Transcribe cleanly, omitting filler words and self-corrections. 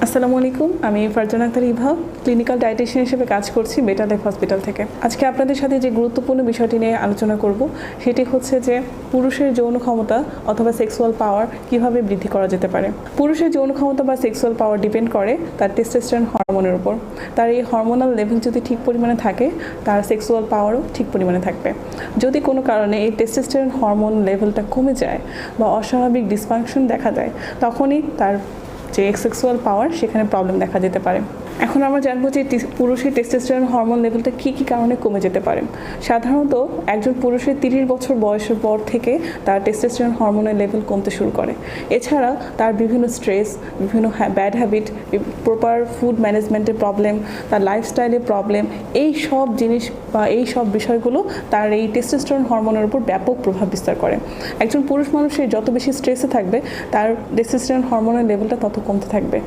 আসসালামু আলাইকুম, আমি ফারজানা আক্তার ইভা, ক্লিনিক্যাল ডায়েটিশিয়ান হিসেবে কাজ করছি বেটার লাইফ হসপিটাল থেকে। আজকে আপনাদের সাথে যে গুরুত্বপূর্ণ বিষয়টি নিয়ে আলোচনা করব সেটি হচ্ছে যে পুরুষের যৌন ক্ষমতা অথবা সেক্সুয়াল পাওয়ার কিভাবে বৃদ্ধি করা যেতে পারে। পুরুষের যৌন ক্ষমতা বা সেক্সুয়াল পাওয়ার ডিপেন্ড করে তার টেস্টোস্টেরন হরমোনের উপর। তার এই হরমোনাল লেভেল যদি ঠিক পরিমাণে থাকে, তার সেক্সুয়াল পাওয়ারও ঠিক পরিমাণে থাকবে। যদি কোনো কারণে এই টেস্টোস্টেরন হরমোন লেভেলটা কমে যায় বা অস্বাভাবিক ডিসফাংশন দেখা যায়, তখনই তার যে সেক্সুয়াল পাওয়ার সেখানে প্রবলেম দেখা যেতে পারে। এখন আমরা জানবো যে পুরুষের টেস্টোস্টেরন হরমোন লেভেলটা কী কী কারণে কমে যেতে পারে। সাধারণত একজন পুরুষের 30 বছর বয়সের পর থেকে তার টেস্টোস্টেরন হরমোনের লেভেল কমতে শুরু করে। এছাড়া তার বিভিন্ন স্ট্রেস, বিভিন্ন ব্যাড হ্যাবিট, প্রপার ফুড ম্যানেজমেন্টের প্রবলেম, তার লাইফস্টাইলের প্রবলেম, এই সব জিনিস বা এই সব বিষয়গুলো তার এই টেস্টোস্টেরন হরমোনের উপর ব্যাপক প্রভাব বিস্তার করে। একজন পুরুষ মানুষের যত বেশি স্ট্রেসে থাকবে, তার টেস্টোস্টেরন হরমোনের লেভেলটা তত কমতে থাকবে।